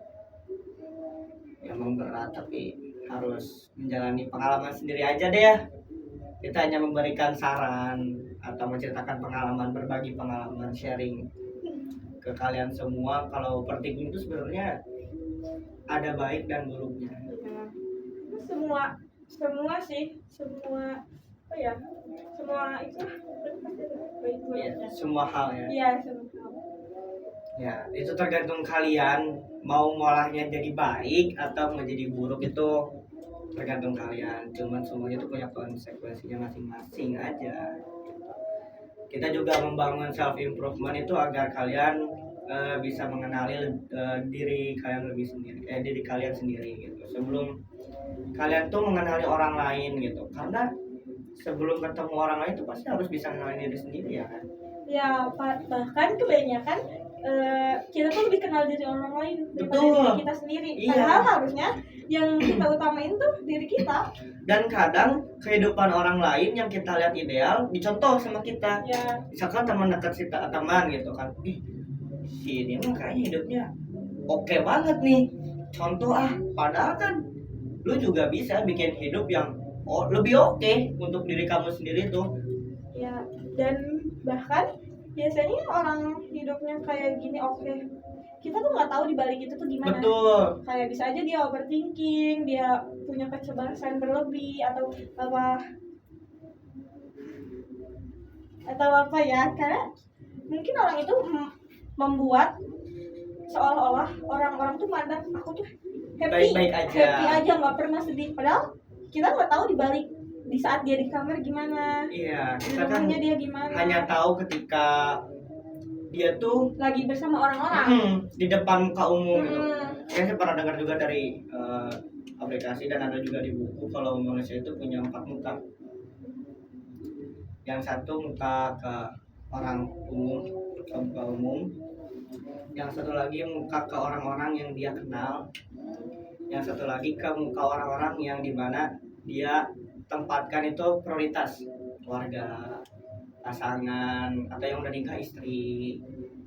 Emang berat tapi harus menjalani pengalaman sendiri aja deh ya. Kita hanya memberikan saran atau menceritakan pengalaman, berbagi pengalaman, sharing ke kalian semua. Kalau overthinking itu sebenarnya ada baik dan buruknya. Semua sih, semua apa ya? Semua itu baik buruknya. Semua hal ya. Iya, semua hal. Ya, itu tergantung kalian mau ngolahnya jadi baik atau menjadi buruk, itu tergantung kalian. Cuman semuanya itu punya konsekuensinya masing-masing aja. Kita juga membangun self improvement itu agar kalian bisa mengenali diri kalian sendiri gitu. Sebelum kalian tuh mengenali orang lain gitu. Karena sebelum ketemu orang lain itu pasti harus bisa mengenali diri sendiri ya kan. Ya, bahkan kebanyakan kita tuh lebih kenal diri orang lain daripada Betul. diri kita sendiri. Iya. Padahal harusnya yang kita utamain tuh diri kita. Dan kadang kehidupan orang lain yang kita lihat ideal dicontoh sama kita. Ya, Misalkan teman dekat kita, teman gitu kan, ih si ini mah kayaknya hidupnya oke banget nih, contoh padahal kan lu juga bisa bikin hidup yang lebih oke untuk diri kamu sendiri tuh. ya. Dan bahkan biasanya orang hidupnya kayak gini oke, kita tuh nggak tahu di balik itu tuh gimana. Betul. Kayak bisa aja dia overthinking, dia punya kecemasan berlebih atau apa ya, karena mungkin orang itu membuat seolah-olah orang-orang tuh mandang aku tuh Baik-baik aja. happy aja, nggak pernah sedih. Padahal kita nggak tahu di balik di saat dia di kamar gimana, Iya, di kita kan rumahnya dia gimana, hanya tahu ketika dia tuh lagi bersama orang-orang. di depan muka umum gitu. Hmm. Saya pernah dengar juga dari aplikasi dan ada juga di buku kalau manusia itu punya 4 muka. Yang satu muka ke orang umum, ke muka umum. Yang satu lagi muka ke orang-orang yang dia kenal. Yang satu lagi ke muka orang-orang yang dimana dia tempatkan itu prioritas, keluarga, pasangan, atau yang udah nikah, istri,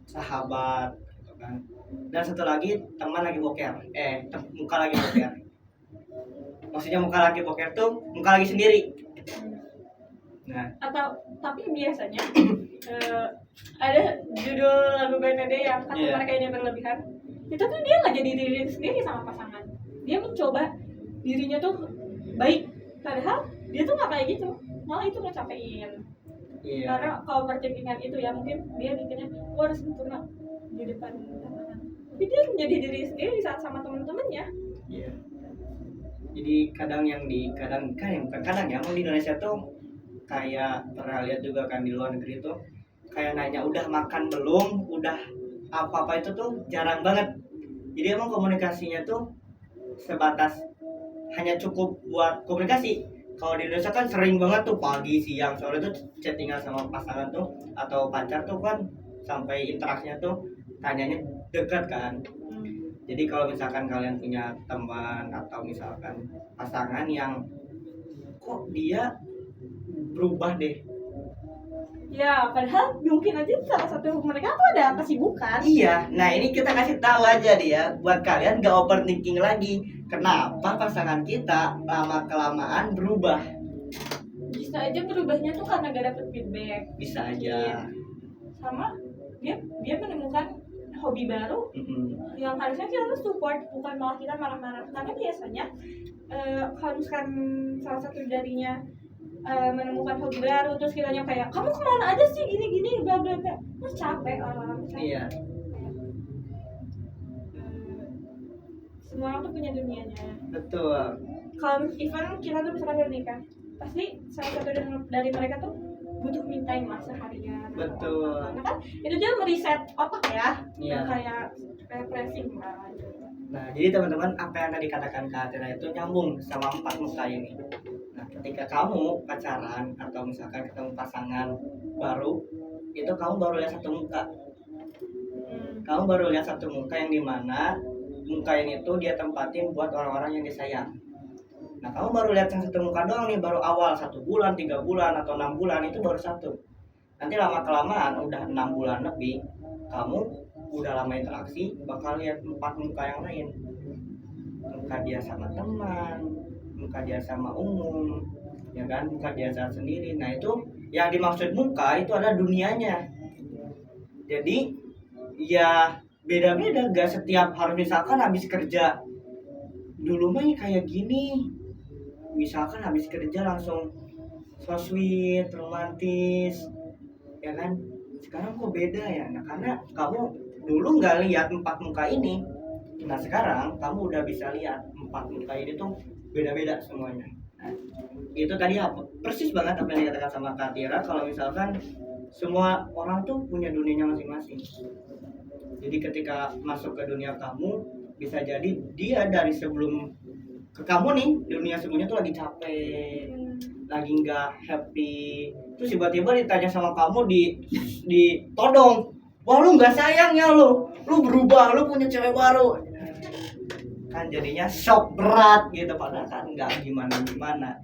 sahabat gitu kan. Dan satu lagi teman lagi boker, muka lagi boker. Maksudnya muka lagi boker tuh muka lagi sendiri. Nah, Atau tapi biasanya ada judul lagu BND yang kata mereka ini berlebihan. Itu tuh dia nggak jadi diri sendiri sama pasangan. Dia mencoba dirinya tuh baik, padahal dia tuh nggak kayak gitu. Malah itu ngecapein. iya. Karena kalau overthinkingan itu ya mungkin dia mikirnya gua harus sempurna di depan teman. Tapi dia menjadi diri sendiri di saat sama teman-temannya. Iya. Jadi kadang bukan kadang ya, di Indonesia tuh kayak pernah lihat juga kan di luar negeri tuh kayak nanya udah makan belum, udah apa-apa itu tuh jarang banget. Jadi emang komunikasinya tuh sebatas hanya cukup buat komunikasi. Kalau di Indonesia kan sering banget tuh pagi, siang, sore tuh chattingan sama pasangan tuh atau pacar tuh kan sampai interaksinya tuh tanyanya dekat kan. Jadi kalau misalkan kalian punya teman atau misalkan pasangan yang kok dia berubah deh. Ya, padahal mungkin aja salah satu mereka tuh ada kesibukan. Iya, nah ini kita kasih tahu aja dia buat kalian gak overthinking lagi. Kenapa pasangan kita lama-kelamaan berubah? Bisa aja berubahnya tuh karena gak dapet feedback. Bisa aja. Sama dia menemukan hobi baru yang harusnya kita tuh support, bukan malah kita marah-marah. Karena biasanya kalau misalkan salah satu darinya menemukan hobi baru terus kitanya kayak kamu kemana aja sih gini bla bla bla, terus capek orang. Iya. Semua orang tuh punya dunianya. Betul. Kalau even kita tuh misalkan udah nikah, pasti salah satu dari mereka tuh butuh me time lah seharian. Betul. Karena kan itu dia mereset otak ya, Iya. kayak refreshing lah. Nah, jadi teman-teman apa yang tadi katakan Kak Atira itu nyambung sama 4 muka ini. Nah, ketika kamu pacaran atau misalkan ketemu pasangan baru, itu kamu baru lihat satu muka. Kamu baru lihat satu muka yang dimana muka ini tuh dia tempatin buat orang-orang yang disayang. Nah, kamu baru lihat yang satu muka doang nih, baru awal 1 bulan, 3 bulan, atau 6 bulan itu baru satu. Nanti lama-kelamaan udah 6 bulan lebih, kamu udah lama interaksi, bakal lihat 4 muka yang lain. Muka dia sama teman, muka dia sama umum, ya kan, muka dia saat sendiri. Nah, itu yang dimaksud muka itu adalah dunianya. Jadi ya beda-beda, gak setiap harus misalkan habis kerja dulu mah kayak gini, misalkan habis kerja langsung so sweet, romantis, ya kan. Sekarang kok beda ya? Nah, karena kamu dulu nggak lihat 4 muka ini, nah sekarang kamu udah bisa lihat 4 muka ini tuh beda-beda semuanya. Nah, itu tadi persis banget apa yang dikatakan sama Kak Tira, kalau misalkan semua orang tuh punya dunianya masing-masing. Jadi ketika masuk ke dunia kamu, bisa jadi dia dari sebelum ke kamu nih, dunia sebelumnya tuh lagi capek, lagi nggak happy, terus tiba-tiba ditanya sama kamu ditodong, wah lu nggak sayang ya lu berubah, lu punya cewek baru. Kan jadinya shock berat gitu, padahal kan nggak gimana.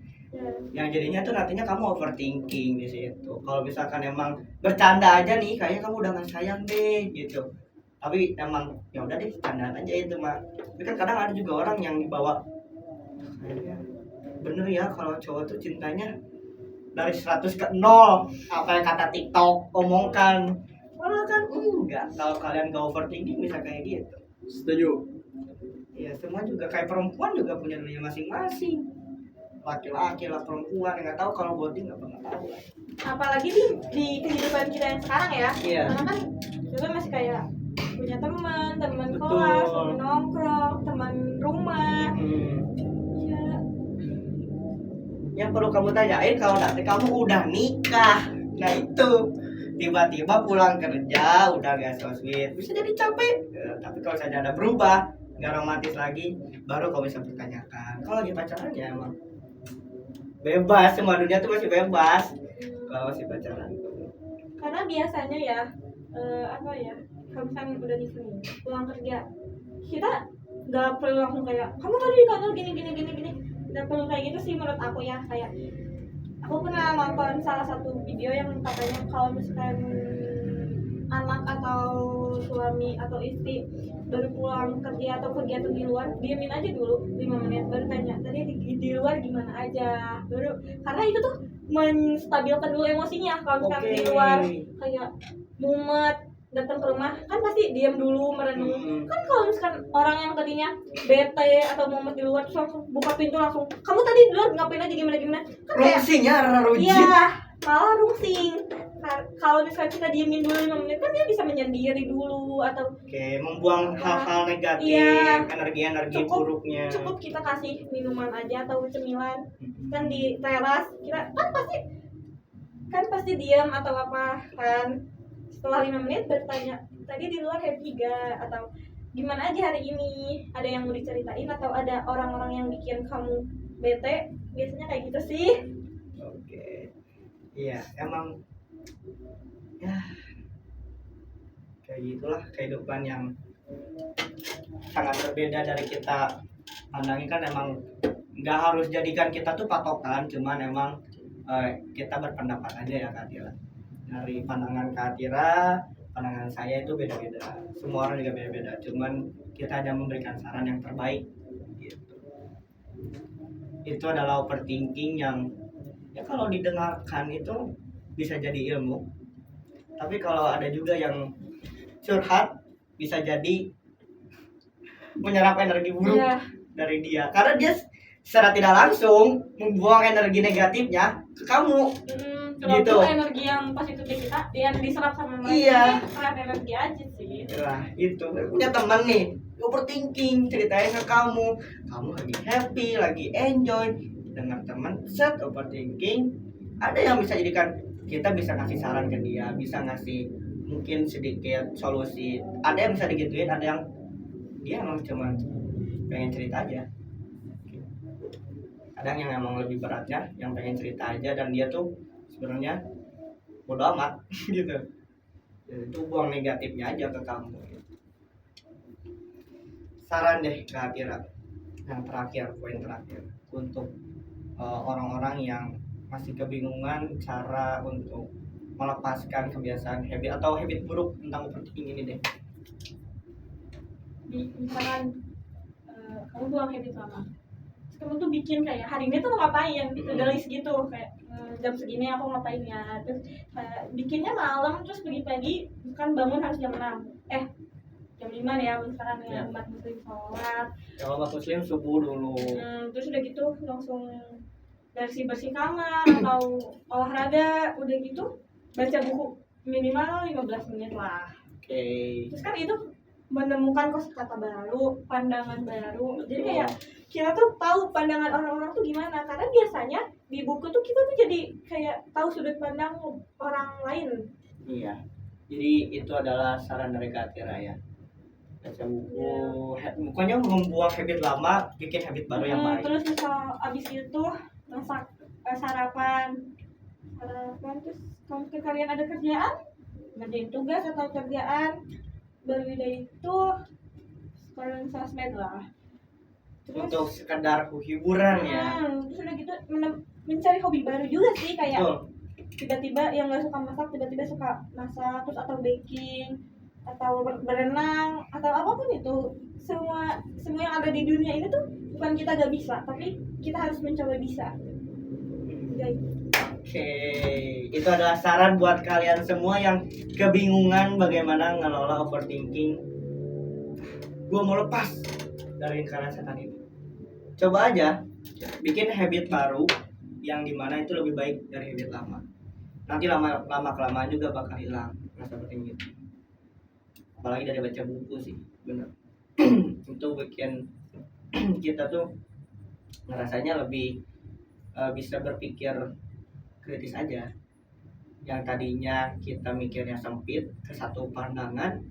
Yang jadinya tuh nantinya kamu overthinking di situ. Kalau misalkan emang bercanda aja nih, kayaknya kamu udah nggak sayang deh gitu. Tapi emang ya udah deh, candaan aja itu mah. Tapi kan kadang ada juga orang yang dibawa, kayaknya bener ya kalau cowok tuh cintanya dari 100 ke 0, apa yang kata TikTok omongkan. Padahal kan enggak, kalau kalian gak overthinking bisa kayak gitu. Setuju. Ya semua juga kayak perempuan juga punya dunia masing-masing. Laki-laki lah, perempuan, nggak tahu kalau bonding nggak pernah tahu lah. Apalagi di kehidupan kita yang sekarang ya. Iya. Karena kan kita masih kayak punya teman Betul. kelas, teman nongkrong, teman rumah. Ya, Yang perlu kamu tanyain kalau nanti kamu udah nikah, nah itu tiba-tiba pulang kerja udah gak so sweet, bisa jadi capek. Tapi kalau saja ada berubah, nggak romantis lagi, baru kamu bisa pertanyakan. Kalau lagi pacaran ya emang bebas, semua dunia tuh masih bebas kalau masih pacaran. karena biasanya ya apa ya, kalau misalnya udah di sini pulang kerja, kita nggak perlu langsung kayak kamu tadi di kantor gini, nggak perlu kayak gitu sih menurut aku ya. Kayak aku pernah nonton salah satu video yang katanya kalau misalkan anak atau suami atau istri baru pulang kerja atau kegiatan di luar, diemin aja dulu 5 menit, baru tanya tadi di luar gimana aja, baru karena itu tuh menstabilkan dulu emosinya. Kalau misalkan di luar kayak mumet, datang ke rumah kan pasti diam dulu merenung. Kan kalau misalkan orang yang tadinya bete atau mumet di luar terus langsung buka pintu langsung kamu tadi di luar ngapain aja gimana kan kayak Rungsingnya rujit. iya malah rungsing. Kalau misalkan kita diemin dulu 5 menit kan dia bisa menyendiri dulu atau Membuang hal-hal negatif, iya, energi buruknya. cukup kita kasih minuman aja atau cemilan kan di teras, kita kan pasti diam atau apa kan. Setelah 5 menit bertanya tadi di luar happy gak atau gimana aja hari ini, ada yang mau diceritain atau ada orang-orang yang bikin kamu bete, biasanya kayak gitu sih. Iya emang ya kayak gitulah kehidupan yang sangat berbeda dari kita pandangi. Kan emang nggak harus jadikan kita tuh patokan, cuman emang kita berpendapat aja ya Kak Tira. Dari pandangan Kak Tira, pandangan saya itu beda-beda, semua orang juga beda-beda, cuman kita hanya memberikan saran yang terbaik gitu. Itu adalah overthinking yang ya kalau didengarkan itu bisa jadi ilmu, tapi kalau ada juga yang curhat bisa jadi menyerap energi buruk dari dia, karena dia secara tidak langsung membuang energi negatifnya ke kamu. Gitu. Energi yang positif kita yang diserap sama mereka. Iya. Serap energi aja sih. Nah itu punya teman nih overthinking, ceritain ke kamu lagi happy, lagi enjoy, dengar teman set overthinking, ada yang bisa jadikan kita bisa ngasih saran ke dia, bisa ngasih mungkin sedikit solusi. Ada yang bisa digituin, ada yang dia emang cuma pengen cerita aja. Ada yang emang lebih beratnya, yang pengen cerita aja dan dia tuh sebenarnya bodo amat gitu. Itu buang negatifnya aja ke kamu. Saran deh ke Akira yang terakhir, poin terakhir untuk orang-orang yang masih kebingungan cara untuk melepaskan kebiasaan habit atau habit buruk tentang overthinking ini deh. Misalkan kamu buang habit lama, kamu tuh bikin kayak hari ini tuh mau ngapain gitu, list gitu kayak jam segini aku ngapain ya, terus bikinnya malam, terus pagi-pagi kan bangun harus jam 6 jam 5 nih ya misalkan ya, umat muslim sholat. Kalau umat muslim subuh dulu. Terus udah gitu langsung bersih kamar atau olahraga, udah gitu baca buku minimal 15 menit lah. Terus kan itu menemukan kosakata baru, pandangan baru. Jadi kayak kita tuh tahu pandangan orang-orang tuh gimana, karena biasanya di buku tuh kita tuh jadi kayak tahu sudut pandang orang lain. Iya. Jadi itu adalah saran dari Kak Tira ya. Baca buku, bukannya membuang habit lama, bikin habit baru yang baik. Terus misal abis itu masak sarapan terus kalau kalian ada kerjaan ngerjain tugas atau kerjaan. Berbeda itu scrolling sosmed lah. Terus Untuk sekedar hiburan ya. terus udah gitu mencari hobi baru juga sih, kayak Betul. tiba-tiba yang nggak suka masak tiba-tiba suka masak, terus atau baking atau berenang atau apapun itu. Semua yang ada di dunia ini tuh bukan kita gak bisa, tapi kita harus mencoba bisa. Guys, Oke, itu adalah saran buat kalian semua yang kebingungan bagaimana ngelola overthinking. Gue mau lepas dari lingkaran setan ini. Coba aja bikin habit baru yang dimana itu lebih baik dari habit lama. Nanti lama kelamaan juga bakal hilang rasa overthinking. Apalagi dari baca buku sih, bener. Itu bikin kita tuh ngerasanya lebih bisa berpikir kritis aja. Yang tadinya kita mikirnya sempit ke satu pandangan,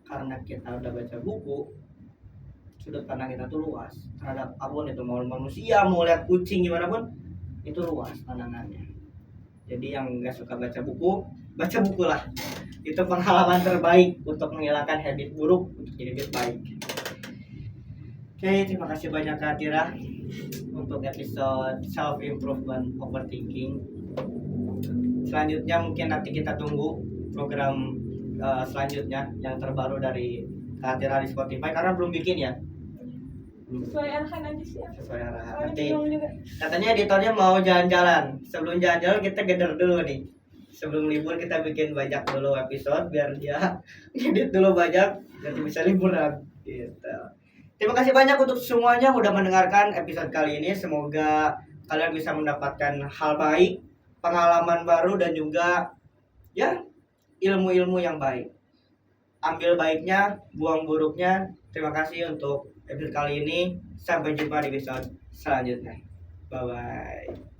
karena kita udah baca buku, sudut pandang kita tuh luas terhadap apapun itu, mau manusia, mau lihat kucing gimana pun itu luas pandangannya. Jadi yang nggak suka baca buku lah. Itu pengalaman terbaik untuk menghilangkan habit buruk untuk jadi habit baik. Oke, terima kasih banyak Kak Tira untuk episode self improvement overthinking. Selanjutnya mungkin nanti kita tunggu program selanjutnya yang terbaru dari Kak Tira di Spotify, karena belum bikin ya. sesuai arahan aja sih ya. Sesuai arahan. Soalnya Nanti bingung juga. katanya editornya mau jalan-jalan. Sebelum jalan-jalan kita geder dulu nih. Sebelum libur kita bikin banyak dulu episode biar dia edit dulu banyak biar bisa liburan gitu. Terima kasih banyak untuk semuanya udah mendengarkan episode kali ini. Semoga kalian bisa mendapatkan hal baik, pengalaman baru, dan juga ya ilmu-ilmu yang baik. Ambil baiknya, buang buruknya. Terima kasih untuk episode kali ini. Sampai jumpa di episode selanjutnya. Bye bye.